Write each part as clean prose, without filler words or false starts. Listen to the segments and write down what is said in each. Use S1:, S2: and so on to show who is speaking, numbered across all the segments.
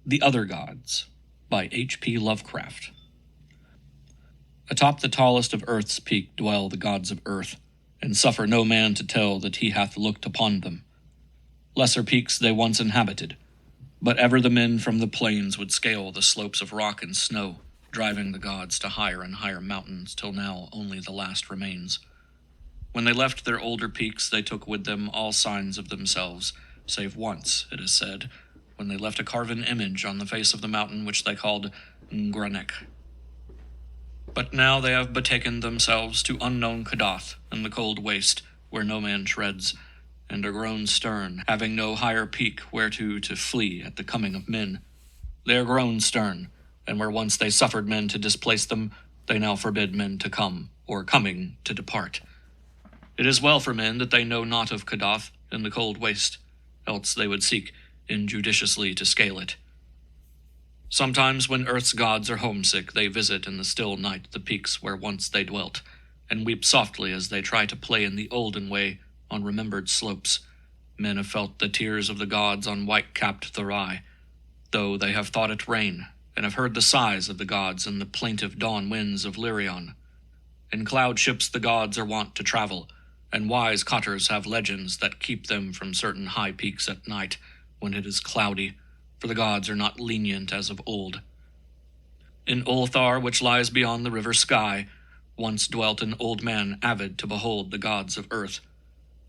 S1: The Other Gods by H.P. Lovecraft. Atop the tallest of earth's peak dwell the gods of earth, and suffer no man to tell that he hath looked upon them. Lesser peaks they once inhabited, but ever the men from the plains would scale the slopes of rock and snow, driving the gods to higher and higher mountains, till now only the last remains. When they left their older peaks, they took with them all signs of themselves, save once, it is said, when they left a carven image on the face of the mountain which they called Ngranek. But now they have betaken themselves to unknown Kadath and the cold waste, where no man treads, and are grown stern, having no higher peak whereto to flee at the coming of men. They are grown stern, and where once they suffered men to displace them, they now forbid men to come, or coming to depart. It is well for men that they know not of Kadath and the cold waste, else they would seek injudiciously to scale it. Sometimes when earth's gods are homesick, they visit in the still night the peaks where once they dwelt, and weep softly as they try to play in the olden way on remembered slopes. Men have felt the tears of the gods on white-capped Thurai, though they have thought it rain, and have heard the sighs of the gods in the plaintive dawn winds of Lyrion. In cloud ships the gods are wont to travel, and wise cotters have legends that keep them from certain high peaks at night, when it is cloudy, for the gods are not lenient as of old. In Ulthar, which lies beyond the river Sky, once dwelt an old man avid to behold the gods of earth,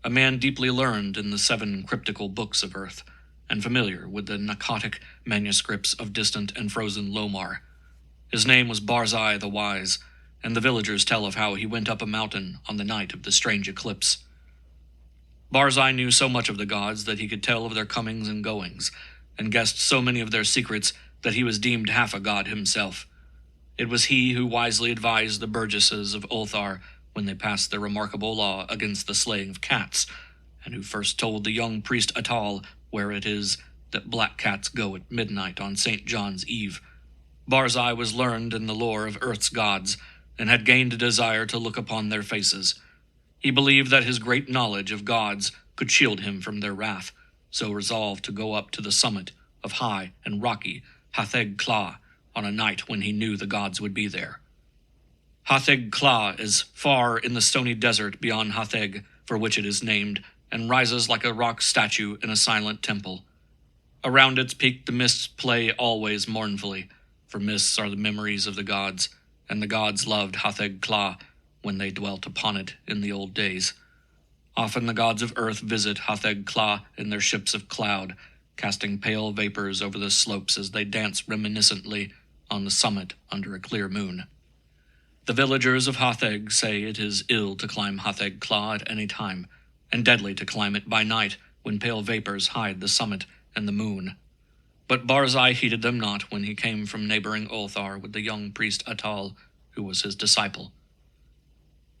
S1: a man deeply learned in the 7 cryptical books of earth, and familiar with the narcotic manuscripts of distant and frozen Lomar. His name was Barzai the Wise, and the villagers tell of how he went up a mountain on the night of the strange eclipse. Barzai knew so much of the gods that he could tell of their comings and goings, and guessed so many of their secrets that he was deemed half a god himself. It was he who wisely advised the burgesses of Ulthar when they passed their remarkable law against the slaying of cats, and who first told the young priest Atop where it is that black cats go at midnight on St. John's Eve. Barzai was learned in the lore of earth's gods, and had gained a desire to look upon their faces. He believed that his great knowledge of gods could shield him from their wrath, so resolved to go up to the summit of high and rocky Hatheg Kla on a night when he knew the gods would be there. Hatheg Kla is far in the stony desert beyond Hatheg, for which it is named, and rises like a rock statue in a silent temple. Around its peak the mists play always mournfully, for mists are the memories of the gods, and the gods loved Hatheg Kla when they dwelt upon it in the old days. Often the gods of earth visit Hatheg Kla in their ships of cloud, casting pale vapors over the slopes as they dance reminiscently on the summit under a clear moon. The villagers of Hatheg say it is ill to climb Hatheg Kla at any time, and deadly to climb it by night when pale vapors hide the summit and the moon. But Barzai heeded them not when he came from neighboring Ulthar with the young priest Atop, who was his disciple.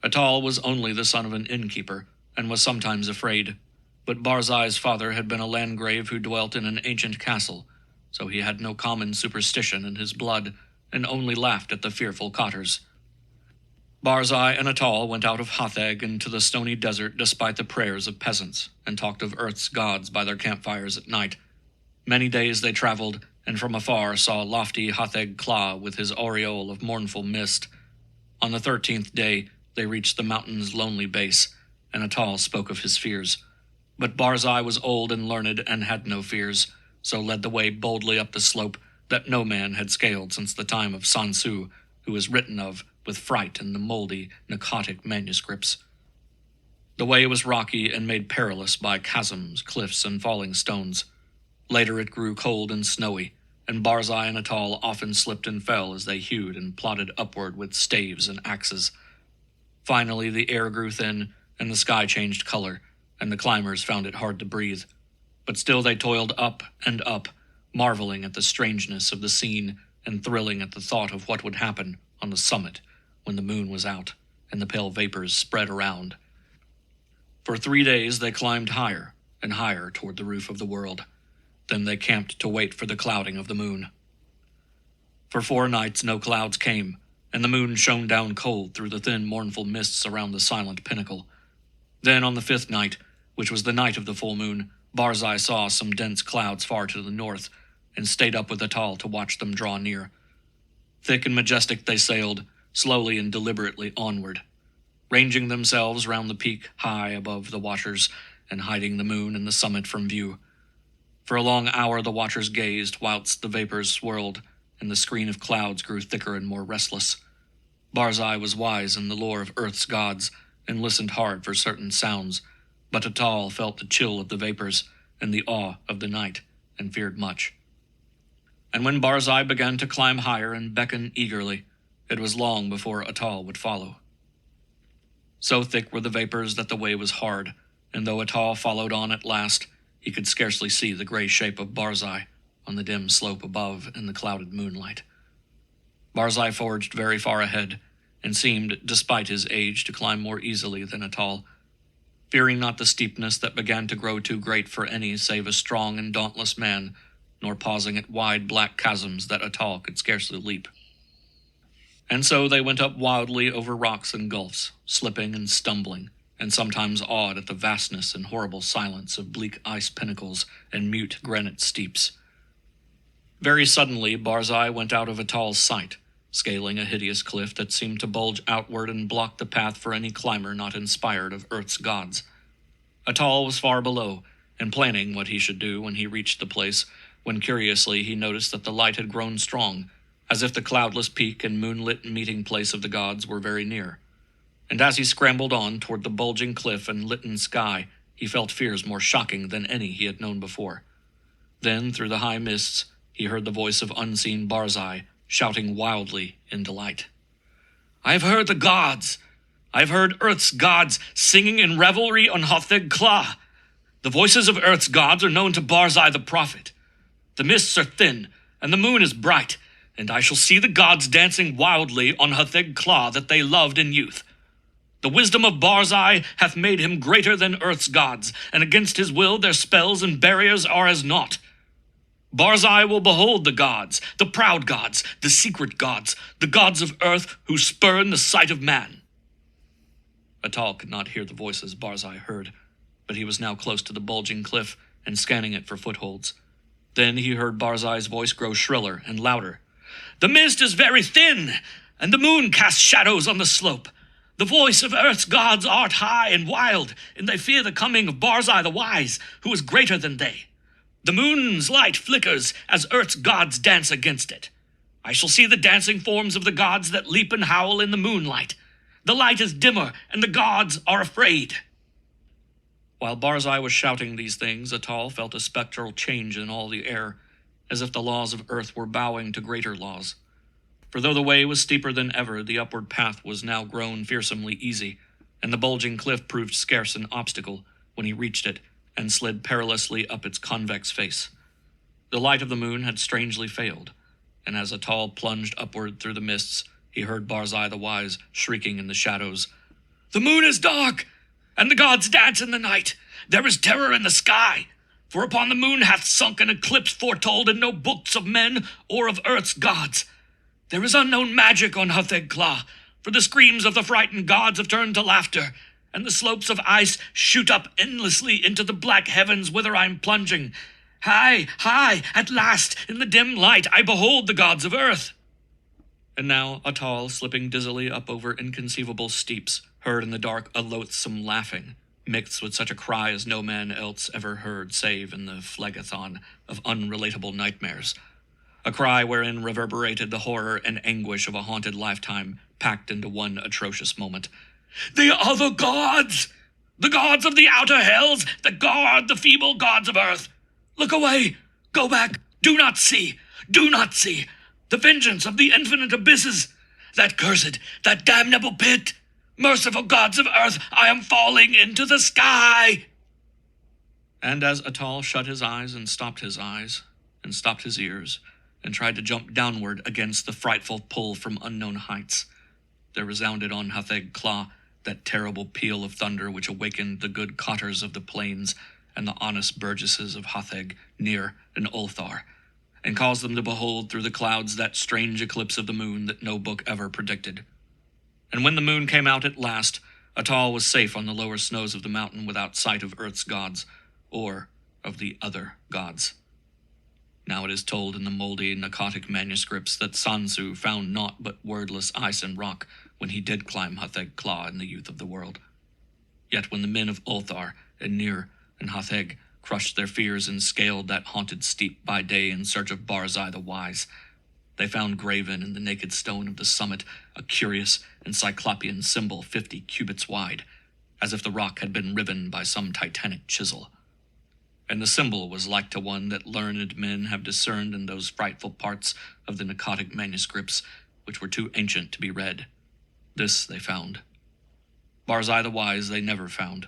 S1: Atop was only the son of an innkeeper, and was sometimes afraid, but Barzai's father had been a landgrave who dwelt in an ancient castle, so he had no common superstition in his blood, and only laughed at the fearful cotters. Barzai and Atop went out of Hatheg into the stony desert despite the prayers of peasants, and talked of earth's gods by their campfires at night. Many days they traveled, and from afar saw lofty Hatheg Kla with his aureole of mournful mist. On the 13th day they reached the mountain's lonely base, and Atop spoke of his fears. But Barzai was old and learned and had no fears, so led the way boldly up the slope that no man had scaled since the time of Sansu, who is written of with fright in the moldy, narcotic manuscripts. The way was rocky and made perilous by chasms, cliffs, and falling stones. Later it grew cold and snowy, and Barzai and Atop often slipped and fell as they hewed and plodded upward with staves and axes. Finally the air grew thin, and the sky changed color, and the climbers found it hard to breathe. But still they toiled up and up, marveling at the strangeness of the scene and thrilling at the thought of what would happen on the summit when the moon was out and the pale vapors spread around. For 3 days they climbed higher and higher toward the roof of the world. Then they camped to wait for the clouding of the moon. For 4 nights no clouds came, and the moon shone down cold through the thin, mournful mists around the silent pinnacle. Then on the 5th night, which was the night of the full moon, Barzai saw some dense clouds far to the north, and stayed up with Atop to watch them draw near. Thick and majestic they sailed, slowly and deliberately onward, ranging themselves round the peak high above the watchers and hiding the moon and the summit from view. For a long hour the watchers gazed, whilst the vapors swirled and the screen of clouds grew thicker and more restless. Barzai was wise in the lore of Earth's gods and listened hard for certain sounds, but Atop felt the chill of the vapors and the awe of the night and feared much. And when Barzai began to climb higher and beckon eagerly, it was long before Atop would follow. So thick were the vapors that the way was hard, and though Atop followed on at last, he could scarcely see the gray shape of Barzai on the dim slope above in the clouded moonlight. Barzai forged very far ahead, and seemed, despite his age, to climb more easily than Atop, fearing not the steepness that began to grow too great for any save a strong and dauntless man, nor pausing at wide black chasms that Atop could scarcely leap. And so they went up wildly over rocks and gulfs, slipping and stumbling, and sometimes awed at the vastness and horrible silence of bleak ice pinnacles and mute granite steeps. Very suddenly Barzai went out of Atol's sight, scaling a hideous cliff that seemed to bulge outward and block the path for any climber not inspired of Earth's gods. Atop was far below, and planning what he should do when he reached the place, when curiously he noticed that the light had grown strong, as if the cloudless peak and moonlit meeting place of the gods were very near. And as he scrambled on toward the bulging cliff and litten sky, he felt fears more shocking than any he had known before. Then, through the high mists, he heard the voice of unseen Barzai, shouting wildly in delight. "I have heard the gods! I have heard Earth's gods singing in revelry on Hotheg Kla. The voices of Earth's gods are known to Barzai the prophet. The mists are thin, and the moon is bright, and I shall see the gods dancing wildly on Hotheg Kla that they loved in youth. The wisdom of Barzai hath made him greater than Earth's gods, and against his will their spells and barriers are as naught. Barzai will behold the gods, the proud gods, the secret gods, the gods of Earth who spurn the sight of man." Atop could not hear the voices Barzai heard, but he was now close to the bulging cliff and scanning it for footholds. Then he heard Barzai's voice grow shriller and louder. "The mist is very thin, and the moon casts shadows on the slope. The voice of Earth's gods art high and wild, and they fear the coming of Barzai the wise, who is greater than they. The moon's light flickers as Earth's gods dance against it. I shall see the dancing forms of the gods that leap and howl in the moonlight. The light is dimmer, and the gods are afraid." While Barzai was shouting these things, Atop felt a spectral change in all the air, as if the laws of Earth were bowing to greater laws. For though the way was steeper than ever, the upward path was now grown fearsomely easy, and the bulging cliff proved scarce an obstacle when he reached it and slid perilously up its convex face. The light of the moon had strangely failed, and as Atop plunged upward through the mists, he heard Barzai the Wise shrieking in the shadows, "The moon is dark, and the gods dance in the night. There is terror in the sky, for upon the moon hath sunk an eclipse foretold in no books of men or of Earth's gods. There is unknown magic on Hotheg Kla, for the screams of the frightened gods have turned to laughter, and the slopes of ice shoot up endlessly into the black heavens whither I am plunging. High, high, at last, in the dim light, I behold the gods of Earth." And now Atop, slipping dizzily up over inconceivable steeps, heard in the dark a loathsome laughing, mixed with such a cry as no man else ever heard save in the phlegethon of unrelatable nightmares. A cry wherein reverberated the horror and anguish of a haunted lifetime packed into one atrocious moment. "They are the gods! The gods of the outer hells that guard the feeble gods of Earth! Look away! Go back! Do not see! Do not see! The vengeance of the infinite abysses! That cursed, that damnable pit! Merciful gods of Earth, I am falling into the sky!" And as Atop shut his eyes and stopped his ears, and tried to jump downward against the frightful pull from unknown heights, there resounded on Hotheg Kla that terrible peal of thunder which awakened the good cotters of the plains and the honest burgesses of Hotheg, Nir, and Ulthar, and caused them to behold through the clouds that strange eclipse of the moon that no book ever predicted. And when the moon came out at last, Atop was safe on the lower snows of the mountain without sight of Earth's gods, or of the other gods. Now it is told in the moldy Ngranek manuscripts that Sansu found naught but wordless ice and rock when he did climb Hatheg Claw in the youth of the world. Yet when the men of Ulthar and Nir and Hatheg crushed their fears and scaled that haunted steep by day in search of Barzai the Wise, they found graven in the naked stone of the summit a curious and cyclopean symbol 50 cubits wide, as if the rock had been riven by some titanic chisel. And the symbol was like to one that learned men have discerned in those frightful parts of the Ngranek manuscripts which were too ancient to be read. This they found. Barzai the Wise they never found,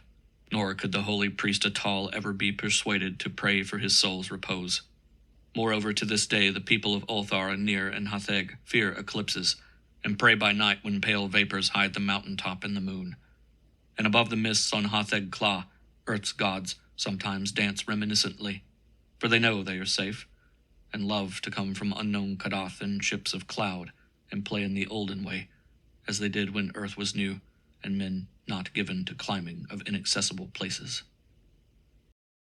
S1: nor could the holy priest Atal ever be persuaded to pray for his soul's repose. Moreover, to this day the people of Ulthar and Nir and Hatheg fear eclipses, and pray by night when pale vapors hide the mountain top and the moon. And above the mists on Hatheg Claw, Earth's gods sometimes dance reminiscently, for they know they are safe, and love to come from unknown Kadath in ships of cloud, and play in the olden way, as they did when Earth was new, and men not given to climbing of inaccessible places.